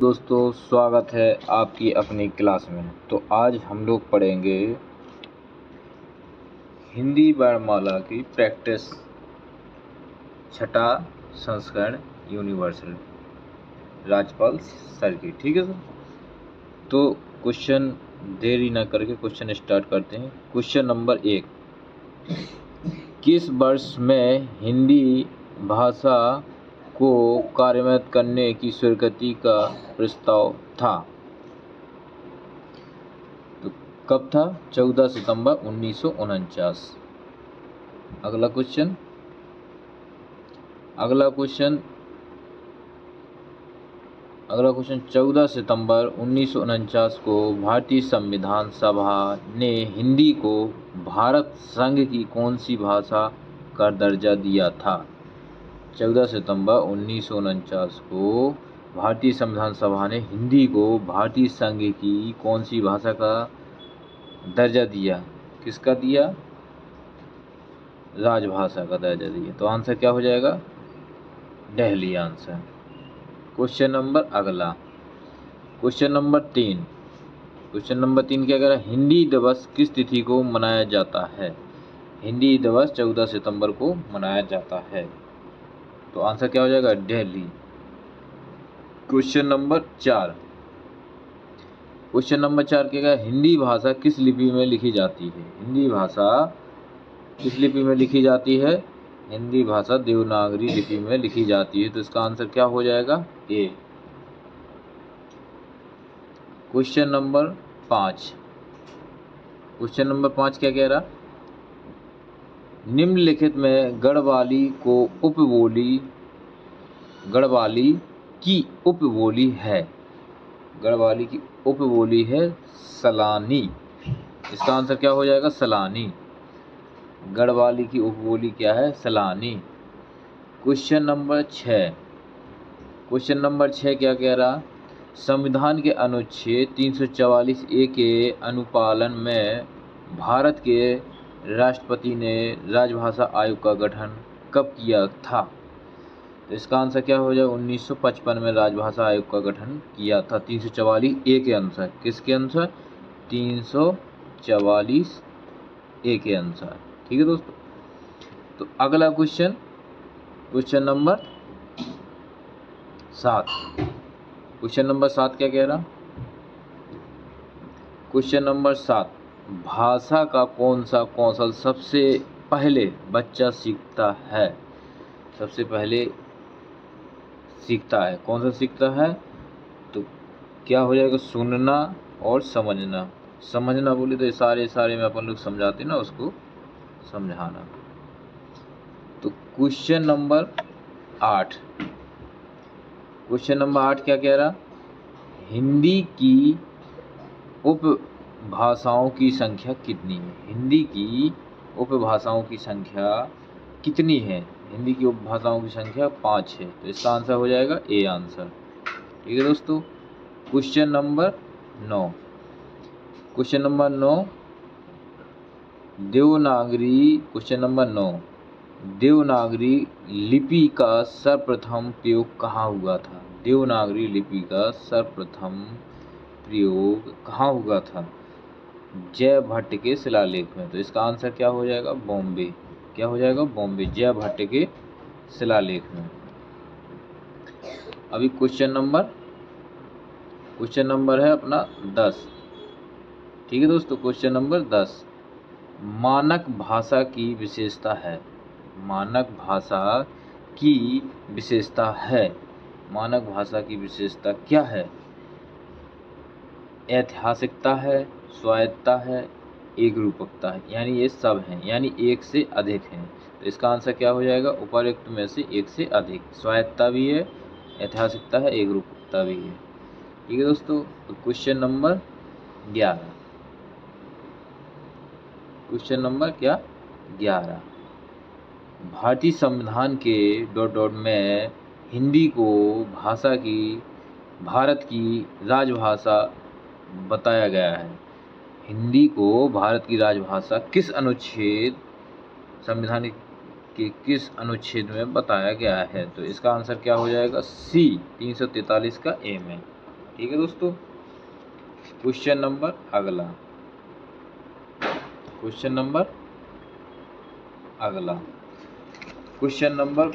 दोस्तों, स्वागत है आपकी अपनी क्लास में। तो आज हम लोग पढ़ेंगे हिंदी वर्णमाला की प्रैक्टिस, छठा संस्करण यूनिवर्सल, राजपाल सर की। ठीक है सर, तो क्वेश्चन देरी न करके क्वेश्चन स्टार्ट करते हैं। क्वेश्चन नंबर 1, किस वर्ष में हिंदी भाषा को कार्यान्वित करने की स्वीकृति का प्रस्ताव था? तो कब था? 14 सितंबर 1949। अगला क्वेश्चन 14 सितंबर 1949 को भारतीय संविधान सभा ने हिंदी को भारत संघ की कौन सी भाषा का दर्जा दिया था? 14 सितंबर 1949 को भारतीय संविधान सभा ने हिंदी को भारतीय संघ की कौन सी भाषा का दर्जा दिया? किसका दिया? राजभाषा का दर्जा दिया। तो आंसर क्या हो जाएगा? दिल्ली आंसर। क्वेश्चन नंबर अगला, क्वेश्चन नंबर 3 क्या कह रहा है? हिंदी दिवस किस तिथि को मनाया जाता है? हिंदी दिवस 14 सितंबर को मनाया जाता है। तो आंसर क्या हो जाएगा? दिल्ली। क्वेश्चन नंबर 4 क्या कह रहा है? हिंदी भाषा किस लिपि में लिखी जाती है? हिंदी भाषा किस लिपि में लिखी जाती है? हिंदी भाषा देवनागरी लिपि में लिखी जाती है। तो इसका आंसर क्या हो जाएगा? ए। क्वेश्चन नंबर 5 क्या कह रहा? निम्नलिखित में गढ़वाली की उपबोली है। गढ़वाली की उपबोली है सलानी। इसका आंसर क्या हो जाएगा? सलानी। गढ़वाली की उपबोली क्या है? सलानी। क्वेश्चन नंबर 6 क्या कह रहा? संविधान के अनुच्छेद 344A के अनुपालन में भारत के राष्ट्रपति ने राजभाषा आयोग का गठन कब किया था? तो इसका आंसर क्या हो जाए? 1955 में राजभाषा आयोग का गठन किया था 344A के अनुसार। किसके अनुसार? 344A के अनुसार। ठीक है दोस्तों। तो अगला क्वेश्चन नंबर 7 क्या कह रहा? क्वेश्चन नंबर 7, भाषा का कौन सा कौशल सबसे पहले बच्चा सीखता है? सबसे पहले सीखता है, कौन सा सीखता है? तो क्या हो जाएगा? सुनना और समझना। समझना बोले तो सारे में अपन लोग समझाते ना, उसको समझाना। तो क्वेश्चन नंबर 8 क्या कह रहा? हिंदी की उपभाषाओं की संख्या कितनी है? हिंदी की उपभाषाओं की संख्या कितनी है? हिंदी की उपभाषाओं की संख्या 5 है। तो इसका आंसर हो जाएगा ए आंसर। ठीक है दोस्तों। क्वेश्चन नंबर 9 देवनागरी लिपि का सर्वप्रथम प्रयोग कहाँ हुआ था? देवनागरी लिपि का सर्वप्रथम प्रयोग कहाँ हुआ था? जयभट्ट के शिलालेख में। तो इसका आंसर क्या हो जाएगा? बॉम्बे। क्या हो जाएगा? बॉम्बे, जयभट्ट के शिलालेख में। अभी क्वेश्चन नंबर है अपना 10। ठीक है दोस्तों। क्वेश्चन नंबर 10, मानक भाषा की विशेषता है। मानक भाषा की विशेषता क्या है? ऐतिहासिकता है, स्वायत्तता है, एकरूपकता है। यानी ये सब हैं, यानी एक से अधिक हैं। तो इसका आंसर क्या हो जाएगा? उपरोक्त में से एक से अधिक। स्वायत्तता भी है, ऐतिहासिकता है, एकरूपकता भी है। ठीक है दोस्तों। तो क्वेश्चन नंबर 11 भारतीय संविधान के में हिंदी को भारत की राजभाषा बताया गया है। हिंदी को भारत की राजभाषा संविधान के किस अनुच्छेद में बताया गया है? तो इसका आंसर क्या हो जाएगा? सी 343 का ए में। ठीक है दोस्तों। क्वेश्चन नंबर अगला, क्वेश्चन नंबर अगला, क्वेश्चन नंबर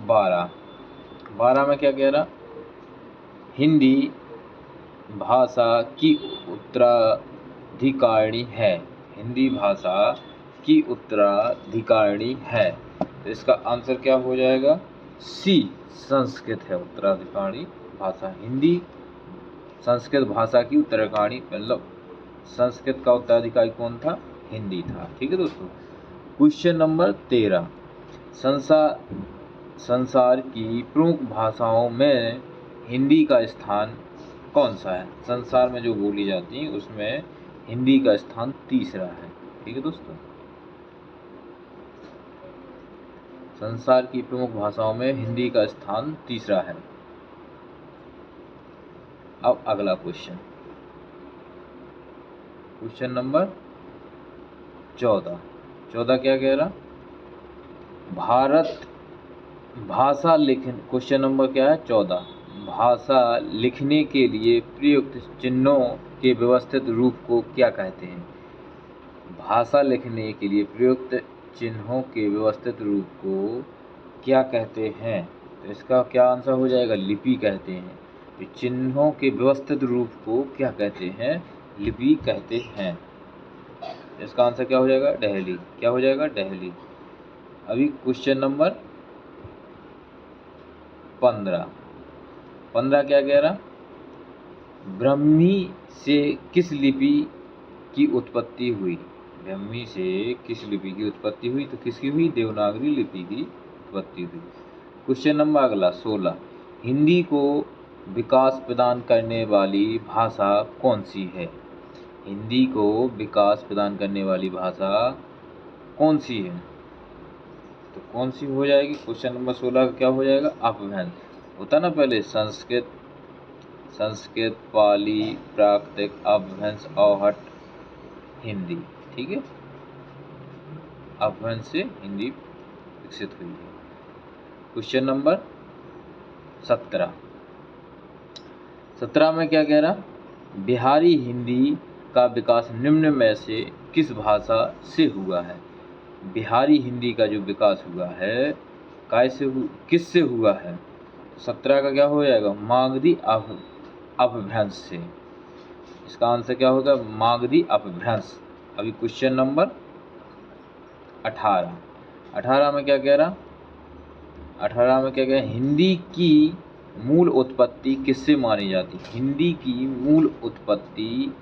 12 में क्या कह रहा, हिंदी भाषा की उत्तराधिकारिणी है, हिंदी भाषा की उत्तराधिकारिणी है। तो इसका आंसर क्या हो जाएगा, सी, संस्कृत है उत्तराधिकारी भाषा। हिंदी संस्कृत भाषा की उत्तराधिकारी, मतलब संस्कृत का उत्तराधिकारी कौन था, हिंदी था। ठीक है दोस्तों। क्वेश्चन नंबर 13, संसार की प्रमुख भाषाओं में हिंदी का स्थान कौन सा है। संसार में जो बोली जाती है उसमें हिंदी का स्थान तीसरा है। ठीक है दोस्तों, संसार की प्रमुख भाषाओं में हिंदी का स्थान तीसरा है। अब अगला क्वेश्चन, क्वेश्चन नंबर 14 क्या कह रहा, भारत भाषा लिखने, क्वेश्चन नंबर क्या है 14, भाषा लिखने के लिए प्रयुक्त चिन्हों के व्यवस्थित रूप को क्या कहते हैं। भाषा लिखने के लिए प्रयुक्त चिन्हों के व्यवस्थित रूप को क्या कहते हैं। तो इसका क्या आंसर हो जाएगा, लिपि कहते हैं। तो चिन्हों के व्यवस्थित रूप को क्या कहते हैं, लिपि कहते हैं। इसका आंसर क्या हो जाएगा, डेहली। क्या हो जाएगा, डेहली। अभी क्वेश्चन नंबर 15 क्या कह रहा, ब्राह्मी से किस लिपि की उत्पत्ति हुई। ब्राह्मी से किस लिपि की उत्पत्ति हुई, तो किसकी हुई, देवनागरी लिपि की उत्पत्ति हुई। क्वेश्चन नंबर अगला 16, हिंदी को विकास प्रदान करने वाली भाषा कौन सी है। हिंदी को विकास प्रदान करने वाली भाषा कौन सी है, तो कौन सी हो जाएगी। क्वेश्चन नंबर 16 का क्या हो जाएगा, अपभ्रंश होता ना पहले, संस्कृत, पाली, प्राकृतिक, अपभ्रंश, अवहट, हिंदी। ठीक है, अपभ्रंश से हिंदी विकसित हुई है। क्वेश्चन नंबर 17 में क्या कह रहा, बिहारी हिंदी का विकास निम्न में से किस भाषा से हुआ है। बिहारी हिंदी का जो विकास हुआ है किससे हुआ है। 17 का क्या हो जाएगा, मागधी अपभ्रंश से। इसका आंसर क्या होगा, मागधी अपभ्रंश। अभी क्वेश्चन नंबर 18 में क्या कह रहा, 18 में क्या कह रहा, हिंदी की मूल उत्पत्ति किससे मानी जाती है। हिंदी की मूल उत्पत्ति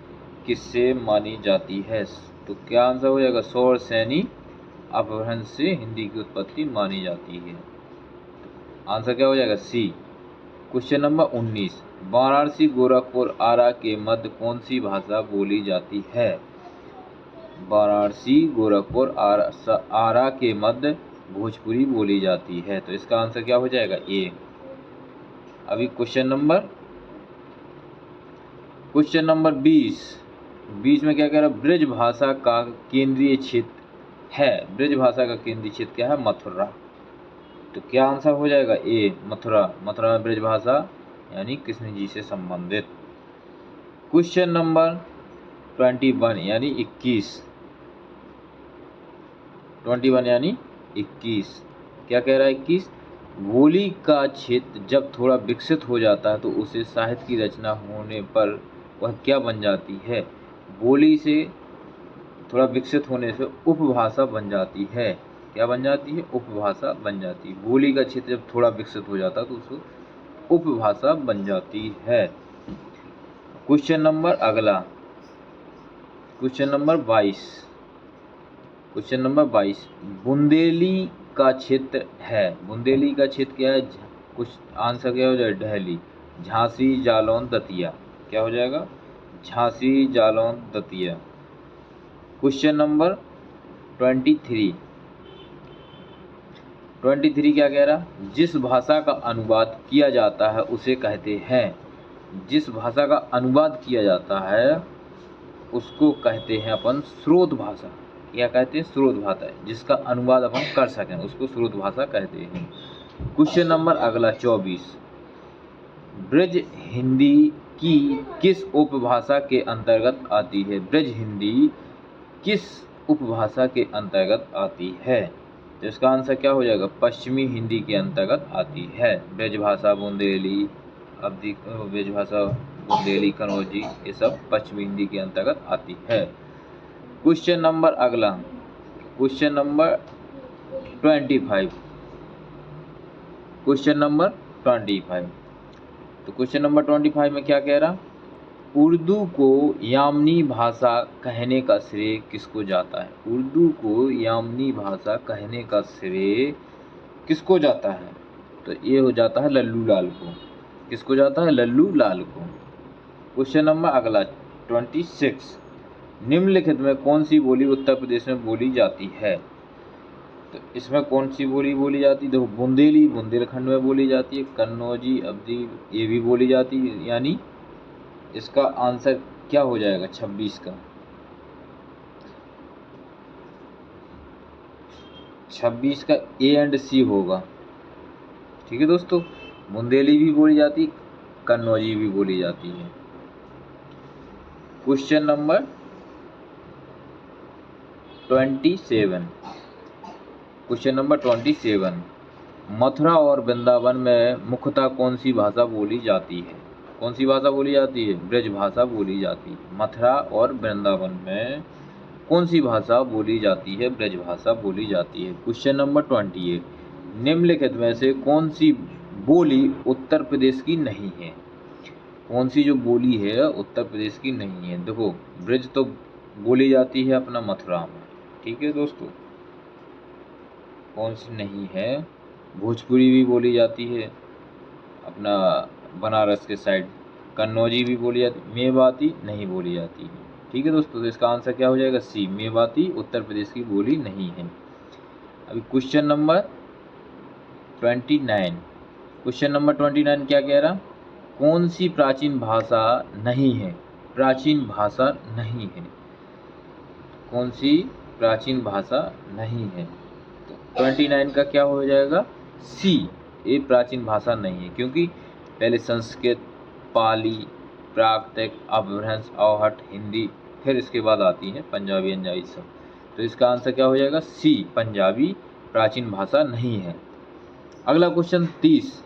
किससे मानी जाती है। तो क्या आंसर हो जाएगा, सौर सैनी अपभ्रंश से हिंदी की उत्पत्ति मानी जाती है। आंसर क्या हो जाएगा, सी। क्वेश्चन नंबर 19, वाराणसी, गोरखपुर, आरा के मध्य कौन सी भाषा बोली जाती है। वाराणसी, गोरखपुर, आरा के मध्य भोजपुरी बोली जाती है। तो इसका आंसर क्या हो जाएगा, ए। अभी क्वेश्चन नंबर 20 में क्या कह रहा, ब्रज भाषा का केंद्रीय क्षेत्र है। ब्रज भाषा का केंद्रीय क्षेत्र क्या है, मथुरा। तो क्या आंसर हो जाएगा, ए, मथुरा। मथुरा में ब्रज भाषा यानी कृष्ण जी से संबंधित। क्वेश्चन नंबर 21 यानी 21 यानी 21 क्या कह रहा है, 21, बोली का क्षेत्र जब थोड़ा विकसित हो जाता है तो उसे साहित्य की रचना होने पर वह क्या बन जाती है। बोली से थोड़ा विकसित होने से उपभाषा बन जाती है। क्या बन जाती है, उपभाषा बन जाती है। बोली का क्षेत्र जब थोड़ा विकसित हो जाता है तो उसको उपभाषा बन जाती है। क्वेश्चन नंबर अगला, क्वेश्चन नंबर 22 बुंदेली का क्षेत्र है। बुंदेली का क्षेत्र क्या है, कुछ आंसर क्या हो जाएगा, डेहली। झांसी, जालौन, दतिया। क्या हो जाएगा, झांसी, जालौन, दतिया। क्वेश्चन नंबर 23 क्या कह रहा, जिस भाषा का अनुवाद किया जाता है उसे कहते हैं। जिस भाषा का अनुवाद किया जाता है उसको कहते हैं अपन स्रोत भाषा। क्या कहते हैं, स्रोत भाषा। जिसका अनुवाद अपन कर सकें उसको स्रोत भाषा कहते हैं। क्वेश्चन नंबर अगला 24 ब्रज हिंदी की किस उपभाषा के अंतर्गत आती है? ब्रज हिंदी किस उपभाषा के अंतर्गत आती है? तो इसका आंसर क्या हो जाएगा? पश्चिमी हिंदी के अंतर्गत आती है। ब्रजभाषा, बुंदेली, अवधी ब्रजभाषा, बुंदेली, कन्नौजी, ये सब पश्चिमी हिंदी के अंतर्गत आती है। क्वेश्चन नंबर अगला, क्वेश्चन नंबर 25। Question number 25। तो क्वेश्चन नंबर 25 में क्या कह रहा? उर्दू को यामनी भाषा कहने का श्रेय किसको जाता है? उर्दू को यामनी भाषा कहने का श्रेय किसको जाता है? तो ये हो जाता है लल्लू लाल को। किसको जाता है? लल्लू लाल को। क्वेश्चन नंबर अगला 26। निम्नलिखित में कौन सी बोली उत्तर प्रदेश में बोली जाती है? तो इसमें कौन सी बोली बोली जाती है? देखो, बुंदेली बुंदेलखंड में बोली जाती है, कन्नौजी, अवधी, ये भी बोली जाती है। यानी इसका आंसर क्या हो जाएगा? 26 का 26 का ए एंड सी होगा। ठीक है दोस्तों, बुंदेली भी बोली जाती, कन्नौजी भी बोली जाती है। Question number 27। Question number 27। Mathura और वृंदावन में मुख्यतः कौन सी भाषा बोली जाती है? कौन सी भाषा बोली जाती है? ब्रज भाषा बोली जाती है। मथुरा और वृंदावन में कौन सी भाषा बोली जाती है? ब्रज भाषा बोली जाती है। Question number 28। निम्नलिखित में से कौन सी बोली उत्तर प्रदेश की नहीं है? कौन सी जो बोली है उत्तर प्रदेश की नहीं है? देखो, ब्रज तो बोली जाती है अपना मथुरा में, ठीक है दोस्तों। कौन सी नहीं है? भोजपुरी भी बोली जाती है अपना बनारस के साइड, कन्नौजी भी बोली जाती, मेवाती नहीं बोली जाती है। ठीक है दोस्तों, तो इसका आंसर क्या हो जाएगा? सी, मेवाती उत्तर प्रदेश की बोली नहीं है। अभी क्वेश्चन नंबर 29। क्वेश्चन नंबर 29 क्या कह रहा? कौन सी प्राचीन भाषा नहीं है? प्राचीन भाषा नहीं है। कौन सी प्राचीन भाषा नहीं है? तो 29 का क्या हो जाएगा? सी, ये प्राचीन भाषा नहीं है, क्योंकि पहले संस्कृत, पाली, प्राकृतिक, अपभ्रंश, अवहट, हिंदी, फिर इसके बाद आती है पंजाबी, अंजाई सब। तो इसका आंसर क्या हो जाएगा? सी, पंजाबी प्राचीन भाषा नहीं है। अगला क्वेश्चन 30।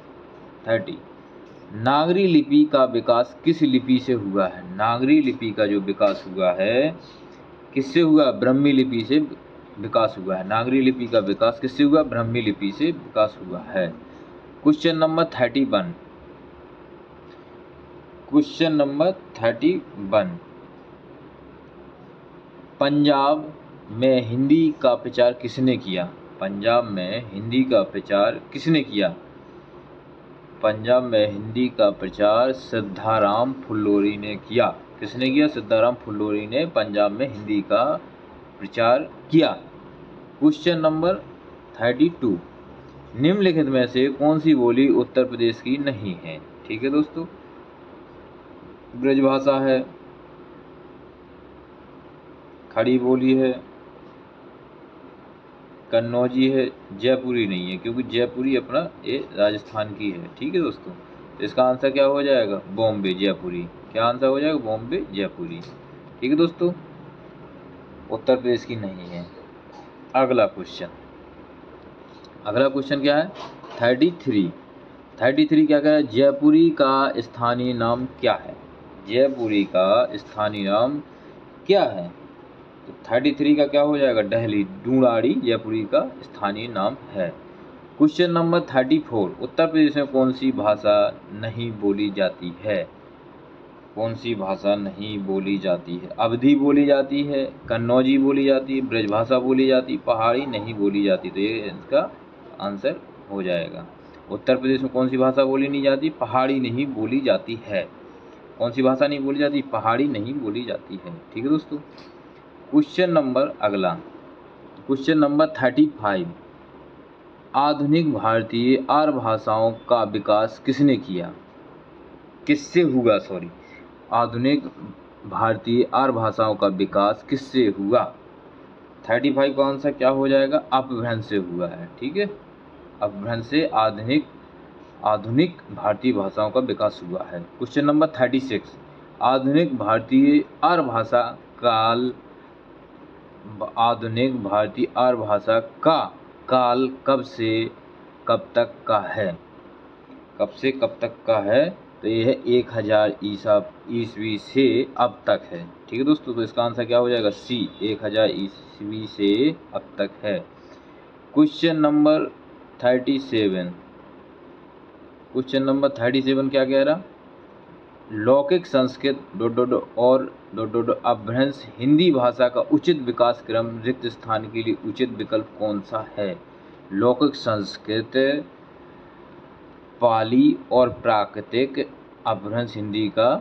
नागरी लिपि का विकास किस लिपि से हुआ है? नागरी लिपि का जो विकास हुआ है किससे हुआ? ब्राह्मी लिपि से विकास हुआ है। नागरी लिपि का विकास किससे हुआ? ब्राह्मी लिपि से विकास हुआ है। Question number 31। Question number 31। Punjab में हिंदी का प्रचार किसने किया? पंजाब में हिंदी का प्रचार किसने किया? पंजाब में हिंदी का प्रचार सिद्धाराम फुल्लोरी ने किया। किसने किया? सिद्धाराम फुल्लोरी ने पंजाब में हिंदी का प्रचार किया। Question number 32। निम्नलिखित में से कौन सी बोली उत्तर प्रदेश की नहीं है? ठीक है दोस्तों, ब्रजभाषा है, खड़ी बोली है, कन्नौजी है, जयपुरी नहीं है, क्योंकि जयपुरी अपना ये राजस्थान की है। ठीक है दोस्तों, तो इसका आंसर क्या हो जाएगा? बॉम्बे जयपुरी। क्या आंसर हो जाएगा? बॉम्बे जयपुरी। ठीक है दोस्तों, उत्तर प्रदेश की नहीं है। अगला क्वेश्चन, अगला क्वेश्चन क्या है? 33। 33 क्या कह रहा है? जयपुरी का स्थानीय नाम क्या है? जयपुरी का स्थानीय नाम क्या है? तो 33 का क्या हो जाएगा? डहली, डूंडाड़ी जयपुरी का स्थानीय नाम है। Question number 34। उत्तर प्रदेश में कौन सी भाषा नहीं बोली जाती है? कौन सी भाषा नहीं बोली जाती है? अवधी बोली जाती है, कन्नौजी बोली जाती है, ब्रजभाषा बोली जाती है, पहाड़ी नहीं बोली जाती। तो ये इसका आंसर हो जाएगा। उत्तर प्रदेश में कौन सी भाषा बोली नहीं जाती? पहाड़ी नहीं बोली जाती है। कौन सी भाषा नहीं बोली जाती? पहाड़ी नहीं बोली जाती है। ठीक है दोस्तों, क्वेश्चन नंबर अगला, क्वेश्चन नंबर 35। आधुनिक भारतीय आर्य भाषाओं का विकास किसने किया? किससे हुआ? सॉरी, आधुनिक भारतीय आर्य भाषाओं का विकास किससे हुआ? 35 का आंसर क्या हो जाएगा? अपभ्रंश से हुआ है। ठीक है, अपभ्रंश से आधुनिक आधुनिक भारतीय भाषाओं का विकास हुआ है। क्वेश्चन नंबर 36, आधुनिक भारतीय आर्य भाषा काल, आधुनिक भारतीय आर्य भाषा का काल कब से कब तक का है? कब से कब तक का है? तो यह है 1000 ईस्वी से अब तक है। ठीक है दोस्तों, तो इसका आंसर क्या हो जाएगा? सी, 1000 ईस्वी से अब तक है। क्वेश्चन नंबर 37, क्वेश्चन नंबर 37 क्या कह रहा? लौकिक संस्कृत और अपभ्रंश हिंदी भाषा का उचित विकास क्रम रिक्त स्थान के लिए उचित विकल्प कौन सा है? लौकिक संस्कृत, पाली और प्राकृतिक अपभ्रंश हिंदी का,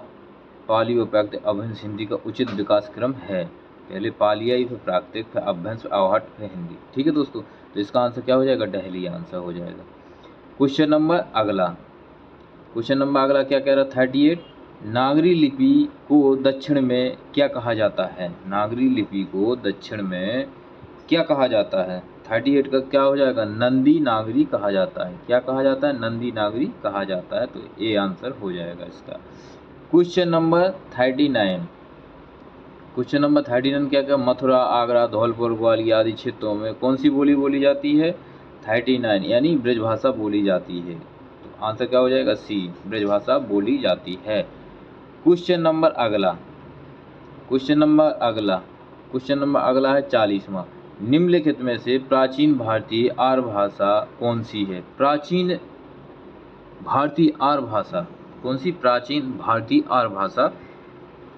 पाली और प्राकृतिक अपभ्रंश हिंदी का उचित विकास क्रम है। पहले पाली आई, फिर प्राकृतिक, फिर अपभ्रंश, अवहट, फिर हिंदी। ठीक है दोस्तों, तो इसका आंसर क्या हो जाएगा? दिल्ली आंसर हो जाएगा। क्वेश्चन नंबर अगला, क्वेश्चन नंबर अगला क्या कह रहा? 38, नागरी लिपि को दक्षिण में क्या कहा जाता है? नागरी लिपि को दक्षिण में क्या कहा जाता है? 38 का क्या हो जाएगा? नंदी नागरी कहा जाता है। क्या कहा जाता है? नंदी नागरी कहा जाता है। तो ये आंसर हो जाएगा इसका। क्वेश्चन नंबर 39, क्वेश्चन नंबर 39 क्या क्या? मथुरा, आगरा, धौलपुर, ग्वालियर आदि क्षेत्रों में कौन सी बोली बोली जाती है? 39 यानी ब्रजभाषा बोली जाती है। तो आंसर क्या हो जाएगा? सी, ब्रजभाषा बोली जाती है। क्वेश्चन नंबर अगला, क्वेश्चन नंबर अगला, क्वेश्चन नंबर अगला है 40वां। निम्नलिखित में से प्राचीन भारतीय आर्य भाषा कौन सी है? प्राचीन भारतीय आर्य भाषा कौन सी? प्राचीन भारतीय आर्य भाषा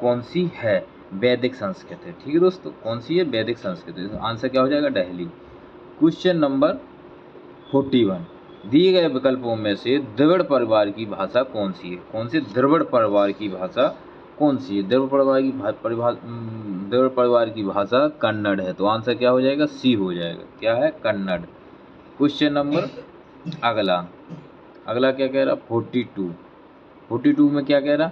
कौन सी है? वैदिक संस्कृत है। ठीक है दोस्तों, कौन सी है? वैदिक संस्कृत है। आंसर क्या हो जाएगा? दिल्ली। क्वेश्चन नंबर 41, दिए गए विकल्पों में से द्रविड़ परिवार की भाषा कौन सी है? कौन सी द्रविड़ परिवार की भाषा कौन सी है? द्रविड़ परिवार की भाषा कन्नड़ है। तो आंसर क्या हो जाएगा? सी हो जाएगा। क्या है? कन्नड़। क्वेश्चन नंबर अगला, अगला क्या कह रहा? 42 में क्या कह रहा?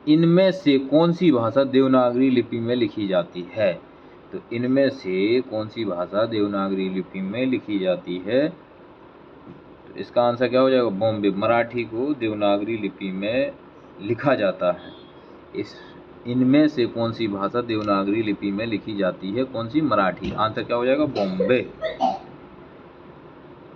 इनमें से कौन सी भाषा देवनागरी लिपि में लिखी जाती है? तो इनमें से कौन सी भाषा देवनागरी लिपि में लिखी जाती है? तो इसका आंसर क्या हो जाएगा? बॉम्बे। मराठी को देवनागरी लिपि में लिखा जाता है। इनमें से कौन सी भाषा देवनागरी लिपि में लिखी जाती है? कौन सी? मराठी। आंसर क्या हो जाएगा? बॉम्बे।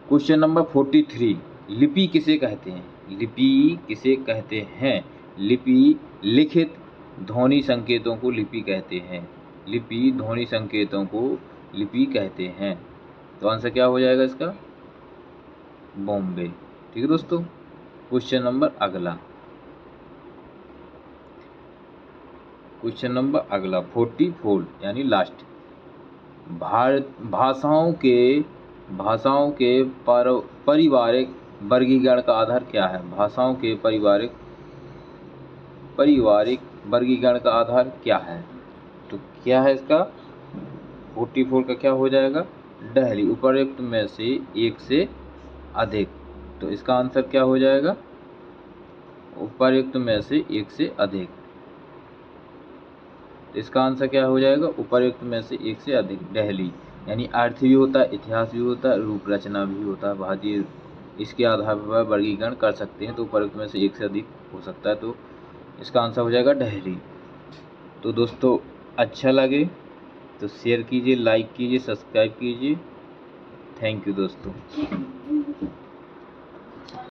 क्वेश्चन नंबर 43, लिपि किसे कहते हैं? लिपि किसे कहते हैं? लिपि लिखित ध्वनि संकेतों को लिपि कहते हैं। लिपि ध्वनि संकेतों को लिपि कहते हैं। तो आंसर क्या हो जाएगा इसका? बॉम्बे। ठीक है दोस्तों। क्वेश्चन नंबर अगला, क्वेश्चन नंबर अगला 44 यानी लास्ट। भाषाओं के पारिवारिक वर्गीकरण का आधार क्या है? भाषाओं के पारिवारिक वर्गीकरण का आधार क्या है? तो क्या है इसका? 44 का क्या हो जाएगा? दिल्ली। उपरोक्त में से एक से अधिक। तो इसका आंसर क्या हो जाएगा? उपरोक्त में से एक से अधिक। इसका आंसर क्या हो जाएगा? उपरोक्त में से एक से अधिक। दिल्ली यानी अर्थ भी होता है, इतिहास भी होता है, रूप रचना भी होता है। भारतीय इसके आधार पर वर्गीकरण कर सकते हैं। तो उपरोक्त में से एक से अधिक हो सकता है। तो इसका आंसर हो जाएगा दिल्ली। तो दोस्तों अच्छा लगे तो शेयर कीजिए, लाइक कीजिए, सब्सक्राइब कीजिए। थैंक यू दोस्तों।